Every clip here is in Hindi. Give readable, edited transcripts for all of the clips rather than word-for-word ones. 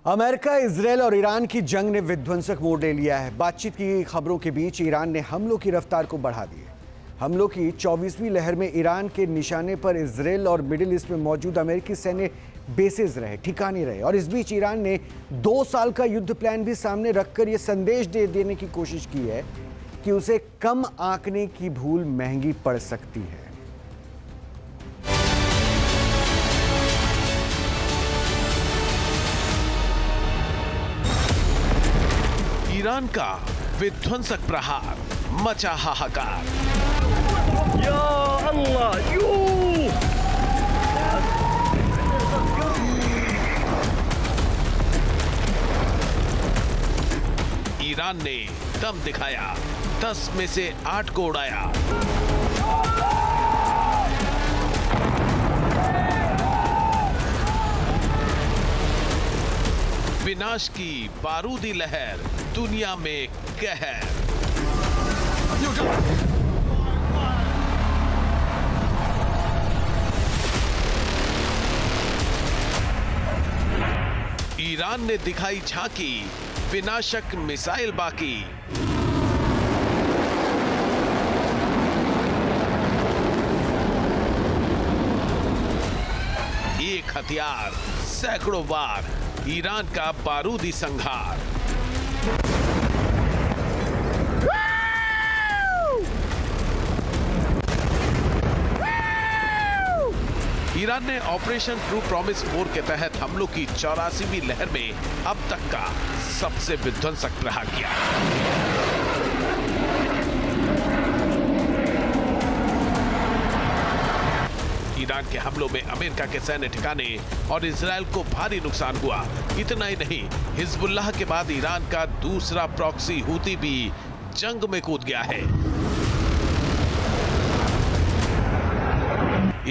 अमेरिका, इजरायल और ईरान की जंग ने विध्वंसक मोड़ ले लिया है। बातचीत की खबरों के बीच ईरान ने हमलों की रफ्तार को बढ़ा दी है। हमलों की 24वीं लहर में ईरान के निशाने पर इजरायल और मिडिल ईस्ट में मौजूद अमेरिकी सैन्य बेसेस रहे, ठिकाने रहे। और इस बीच ईरान ने 2 साल का युद्ध प्लान भी सामने रखकर यह संदेश दे देने की कोशिश की है कि उसे कम आंकने की भूल महंगी पड़ सकती है। ईरान का विध्वंसक प्रहार, मचा हाहाकार। या अल्लाह, ईरान ने दम दिखाया, 10 में से 8 को उड़ाया। विनाश की बारूदी लहर, दुनिया में कहर। ईरान ने दिखाई झांकी, विनाशक मिसाइल बाकी। एक हथियार, सैकड़ों वार, ईरान का बारूदी संहार। ईरान ने ऑपरेशन ट्रू प्रॉमिस 4 के तहत हमलों की 84वीं लहर में अब तक का सबसे विध्वंसक प्रहार किया। ईरान के हमलों में अमेरिका के सैन्य ठिकाने और इजरायल को भारी नुकसान हुआ। इतना ही नहीं, हिजबुल्लाह के बाद ईरान का दूसरा प्रॉक्सी हूती भी जंग में कूद गया है।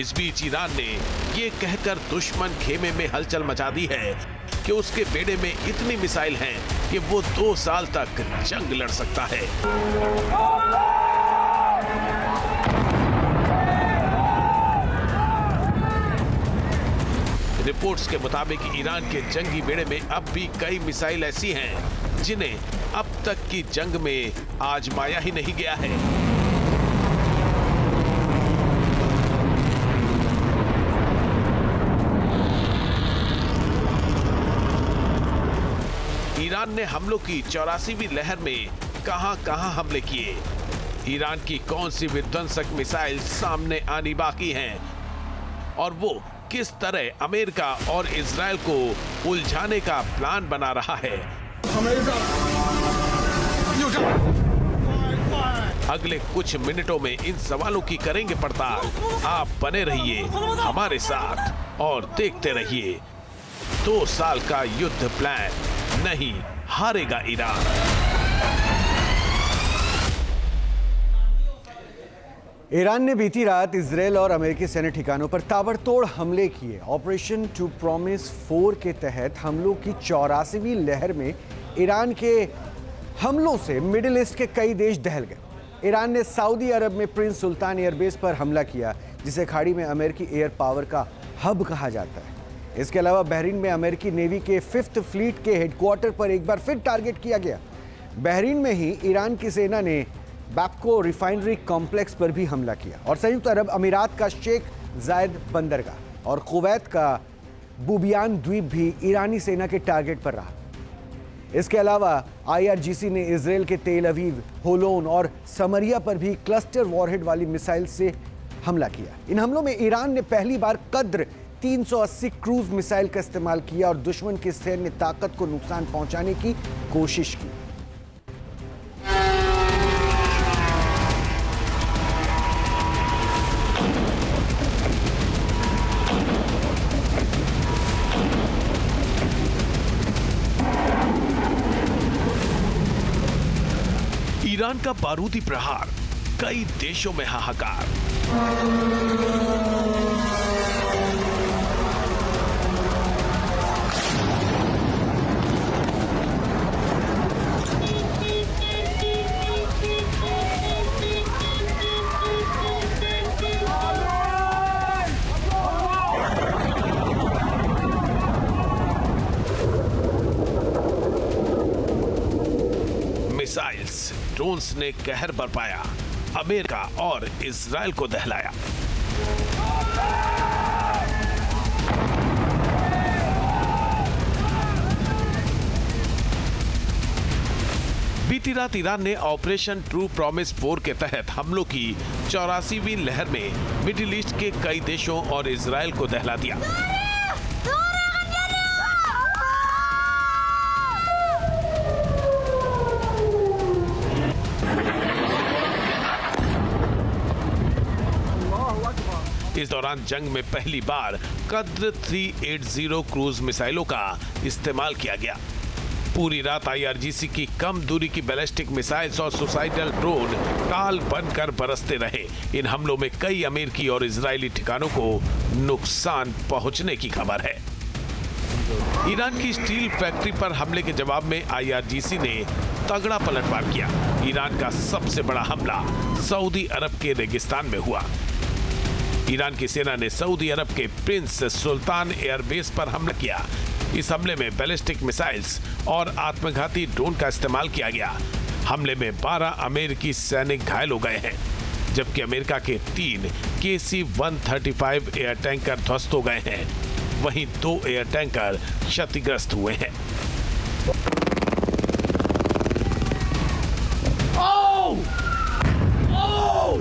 इस बीच ईरान ने ये कहकर दुश्मन खेमे में हलचल मचा दी है कि उसके बेड़े में इतनी मिसाइल हैं कि वो 2 साल तक जंग लड़ सकता है। रिपोर्ट्स के मुताबिक ईरान के जंगी बेड़े में अब भी कई मिसाइल ऐसी हैं जिन्हें अब तक की जंग में आजमाया ही नहीं गया है। ईरान ने हमलों की 84वीं लहर में कहां-कहां हमले किए, ईरान की कौन सी विध्वंसक मिसाइल सामने आनी बाकी हैं और वो किस तरह अमेरिका और इजरायल को उलझाने का प्लान बना रहा है। अगले कुछ मिनटों में इन सवालों की करेंगे पड़ताल। आप बने रहिए हमारे साथ और देखते रहिए। 2 साल का युद्ध प्लान, नहीं हारेगा ईरान। ईरान ने बीती रात इजरायल और अमेरिकी सैन्य ठिकानों पर ताबड़तोड़ हमले किए। ऑपरेशन ट्रू प्रॉमिस 4 के तहत हमलों की 84वीं लहर में ईरान के हमलों से मिडिल ईस्ट के कई देश दहल गए। ईरान ने सऊदी अरब में प्रिंस सुल्तान एयरबेस पर हमला किया, जिसे खाड़ी में अमेरिकी एयर पावर का हब कहा जाता है। इसके अलावा बहरीन में अमेरिकी नेवी के 5th फ्लीट के हेडक्वार्टर पर एक बार फिर टारगेट किया गया। बहरीन में ही ईरान की सेना ने बैपको रिफाइनरी कॉम्प्लेक्स पर भी हमला किया और संयुक्त अरब अमीरात का शेख जायद बंदरगाह और कुवैत का बुबियान द्वीप भी ईरानी सेना के टारगेट पर रहा। इसके अलावा IRGC ने इजरायल के तेल अवीव, होलोन और समरिया पर भी क्लस्टर वॉरहेड वाली मिसाइल से हमला किया। इन हमलों में ईरान ने पहली बार कद्र 380 क्रूज मिसाइल का इस्तेमाल किया और दुश्मन की सैन्य ताकत को नुकसान पहुंचाने की कोशिश की। ईरान का बारूदी प्रहार, कई देशों में हाहाकार। ड्रोन्स ने कहर बरपाया, अमेरिका और इजराइल को दहलाया। बीती रात ईरान ने ऑपरेशन ट्रू प्रॉमिस 4 के तहत हमलों की 84वीं लहर में मिडिल ईस्ट के कई देशों और इजराइल को दहला दिया। इस दौरान जंग में पहली बार कद्र 380 क्रूज मिसाइलों का इस्तेमाल किया गया। पूरी रात आईआरजीसी की कम दूरी की बैलिस्टिक मिसाइल्स और सुसाइडल ड्रोन काल बनकर बरसते रहे। इन हमलों में कई अमेरिकी और इजरायली ठिकानों को नुकसान पहुंचने की खबर है। ईरान की स्टील फैक्ट्री पर हमले के जवाब में आईआरजीसी ने तगड़ा पलटवार किया। ईरान का सबसे बड़ा हमला सऊदी अरब के रेगिस्तान में हुआ। ईरान की सेना ने सऊदी अरब के प्रिंस सुल्तान एयरबेस पर हमला किया। इस हमले में बैलिस्टिक मिसाइल्स और आत्मघाती ड्रोन का इस्तेमाल किया गया। हमले में 12 अमेरिकी सैनिक घायल हो गए हैं, जबकि अमेरिका के 3 KC-135 एयर टैंकर ध्वस्त हो गए हैं। वहीं 2 एयर टैंकर क्षतिग्रस्त हुए हैं।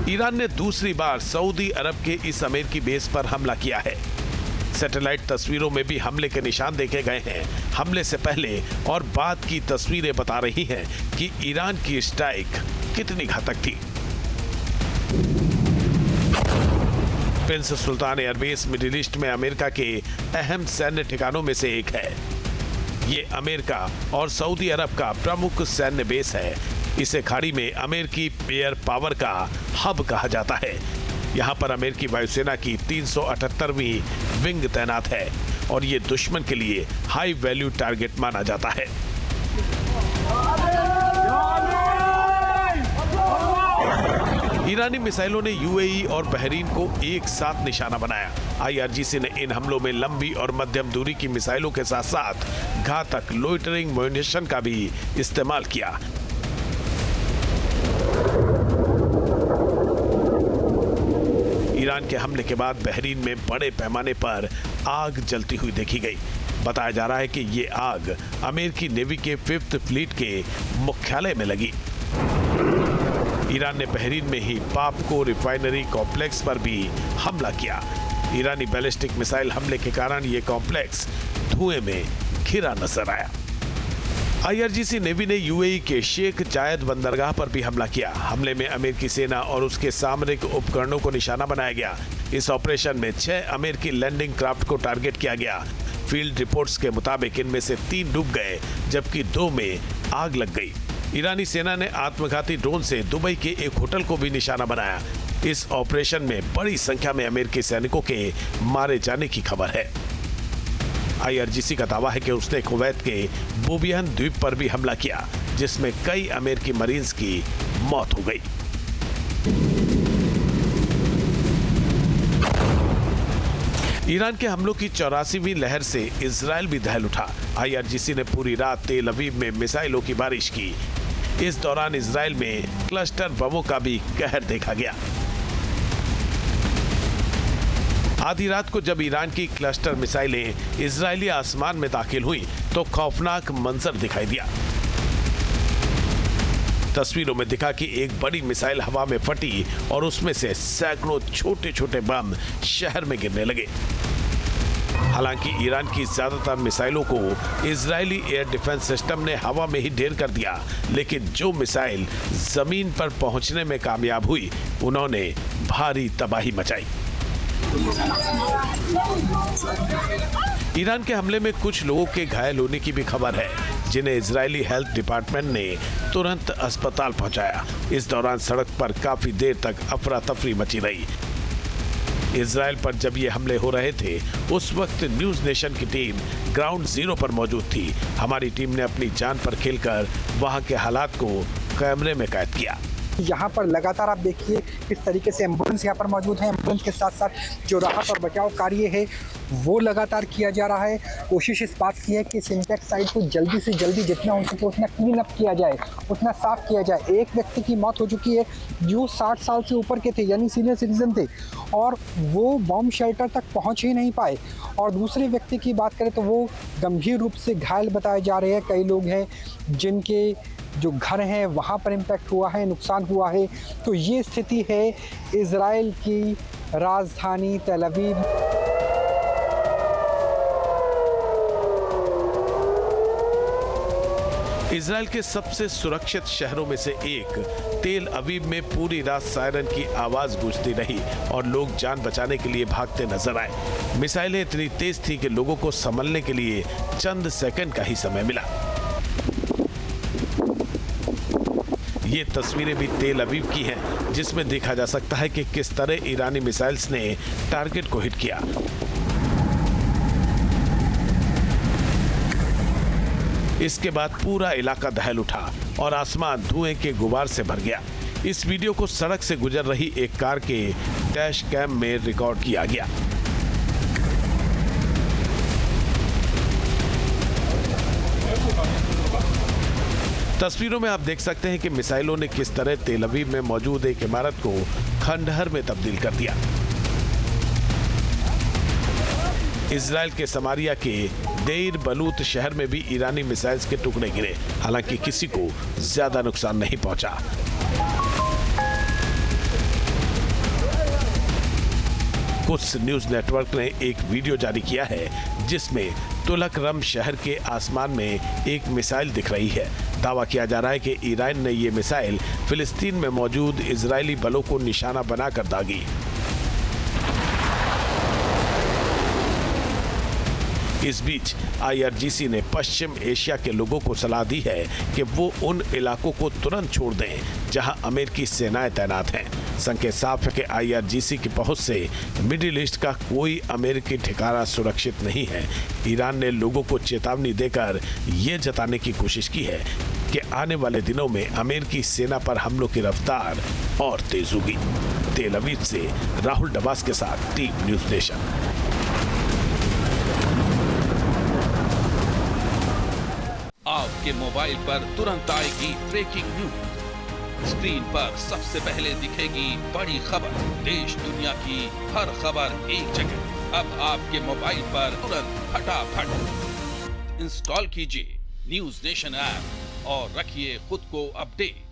ईरान ने दूसरी बार सऊदी अरब के इस अमेरिकी बेस पर हमला किया है। सैटेलाइट तस्वीरों में भी हमले के निशान देखे गए हैं। हमले से पहले और बाद की तस्वीरें बता रही हैं कि ईरान की स्ट्राइक कितनी घातक थी। प्रिंस सुल्तान एयरबेस मिडिल ईस्ट में अमेरिका के अहम सैन्य ठिकानों में से एक है। ये अमेरिका और सऊदी अरब का प्रमुख सैन्य बेस है। इसे खाड़ी में अमेरिकी एयर पावर का हब कहा जाता है। यहाँ पर अमेरिकी वायुसेना की 378वीं विंग तैनात है और ये दुश्मन के लिए हाई वैल्यू टारगेट माना जाता है। ईरानी मिसाइलों ने यूएई और बहरीन को एक साथ निशाना बनाया। आईआरजीसी ने इन हमलों में लंबी और मध्यम दूरी की मिसाइलों के साथ साथ घातक लोइटरिंग म्यूनिशन का भी इस्तेमाल किया। ईरान के हमले के बाद बहरीन में बड़े पैमाने पर आग जलती हुई देखी गई। बताया जा रहा है कि ये आग अमेरिकी नेवी के 5th फ्लीट के मुख्यालय में लगी। ईरान ने बहरीन में ही पापको रिफाइनरी कॉम्प्लेक्स पर भी हमला किया। ईरानी बैलिस्टिक मिसाइल हमले के कारण ये कॉम्प्लेक्स धुएं में घिरा नजर आया। आईआरजीसी नेवी ने यूएई के शेख जायद बंदरगाह पर भी हमला किया। हमले में अमेरिकी सेना और उसके सामरिक उपकरणों को निशाना बनाया गया। इस ऑपरेशन में 6 अमेरिकी लैंडिंग क्राफ्ट को टारगेट किया गया। फील्ड रिपोर्ट्स के मुताबिक इनमें से 3 डूब गए, जबकि 2 में आग लग गई। ईरानी सेना ने आत्मघाती ड्रोन से दुबई के एक होटल को भी निशाना बनाया। इस ऑपरेशन में बड़ी संख्या में अमेरिकी सैनिकों के मारे जाने की खबर है। आईआरजीसी का दावा है कि उसने कुवैत के बोबियन द्वीप पर भी हमला किया, जिसमें कई अमेरिकी मरीन्स की मौत हो गई। ईरान के हमलों की 84वीं लहर से इजराइल भी दहल उठा। आईआरजीसी ने पूरी रात तेल अवीव में मिसाइलों की बारिश की। इस दौरान इजराइल में क्लस्टर बमों का भी कहर देखा गया। आधी रात को जब ईरान की क्लस्टर मिसाइलें इजरायली आसमान में दाखिल हुई तो खौफनाक मंजर दिखाई दिया। तस्वीरों में दिखा कि एक बड़ी मिसाइल हवा में फटी और उसमें से सैकड़ों छोटे छोटे बम शहर में गिरने लगे। हालांकि ईरान की ज्यादातर मिसाइलों को इजरायली एयर डिफेंस सिस्टम ने हवा में ही ढेर कर दिया, लेकिन जो मिसाइल जमीन पर पहुंचने में कामयाब हुई, उन्होंने भारी तबाही मचाई। ईरान के हमले में कुछ लोगों के घायल होने की भी खबर है, जिन्हें इजरायली हेल्थ डिपार्टमेंट ने तुरंत अस्पताल पहुंचाया। इस दौरान सड़क पर काफी देर तक अफरा तफरी मची रही। इजरायल पर जब ये हमले हो रहे थे, उस वक्त न्यूज नेशन की टीम ग्राउंड जीरो पर मौजूद थी। हमारी टीम ने अपनी जान पर खेलकर वहां के हालात को कैमरे में कैद किया। यहाँ पर लगातार आप देखिए किस तरीके से एम्बुलेंस यहाँ पर मौजूद है। एम्बुलेंस के साथ साथ जो राहत और बचाव कार्य है वो लगातार किया जा रहा है। कोशिश इस बात की है कि सिंटेक्स साइट को जल्दी से जल्दी जितना हो सके उतना क्लीन अप किया जाए, उतना साफ़ किया जाए। एक व्यक्ति की मौत हो चुकी है जो 60 साल से ऊपर के थे, यानी सीनियर सिटीजन थे, और वो बॉम्ब शेल्टर तक पहुँच ही नहीं पाए। और दूसरे व्यक्ति की बात करें तो वो गंभीर रूप से घायल बताए जा रहे हैं। कई लोग हैं जिनके जो घर हैं वहाँ पर इम्पैक्ट हुआ है, नुकसान हुआ है। तो ये स्थिति है इज़राइल की राजधानी तेल अवीव। इजराइल के सबसे सुरक्षित शहरों में से एक तेल अवीव में पूरी रात सायरन की आवाज गूंजती रही और लोग जान बचाने के लिए भागते नजर आए। मिसाइलें इतनी तेज थी कि लोगों को संभलने के लिए चंद सेकंड का ही समय मिला। ये तस्वीरें भी तेल अवीव की हैं, जिसमें देखा जा सकता है कि किस तरह ईरानी मिसाइल्स ने टारगेट को हिट किया। इसके बाद पूरा इलाका दहल उठा और आसमान धुएं के गुबार से भर गया। इस वीडियो को सड़क से गुजर रही एक कार के डैश कैम में रिकॉर्ड किया गया। तस्वीरों में आप देख सकते हैं कि मिसाइलों ने किस तरह तेल अवीव में मौजूद एक इमारत को खंडहर में तब्दील कर दिया। इजराइल के समारिया के देर बलूत शहर में भी ईरानी मिसाइल्स के टुकड़े गिरे, हालांकि किसी को ज्यादा नुकसान नहीं पहुंचा। कुछ न्यूज नेटवर्क ने एक वीडियो जारी किया है जिसमें तुलकरम शहर के आसमान में एक मिसाइल दिख रही है। दावा किया जा रहा है कि ईरान ने ये मिसाइल फिलिस्तीन में मौजूद इजरायली बलों को निशाना बनाकर दागी। इस बीच IRGC ने पश्चिम एशिया के लोगों को सलाह दी है कि वो उन इलाकों को तुरंत छोड़ दें जहां अमेरिकी सेनाएं तैनात हैं। संकेत साफ है कि IRGC की पहुंच से मिडिल ईस्ट का कोई अमेरिकी ठिकाना सुरक्षित नहीं है। ईरान ने लोगों को चेतावनी देकर ये जताने की कोशिश की है कि आने वाले दिनों में अमेरिकी सेना पर हमलों की रफ्तार और तेज होगी। तेल अवीव से राहुल डबास के साथ टीम न्यूज नेशन। आपके मोबाइल पर तुरंत आएगी ब्रेकिंग न्यूज। स्क्रीन पर सबसे पहले दिखेगी बड़ी खबर। देश दुनिया की हर खबर एक जगह। अब आपके मोबाइल पर तुरंत फटाफट इंस्टॉल कीजिए न्यूज नेशन ऐप और रखिए खुद को अपडेट।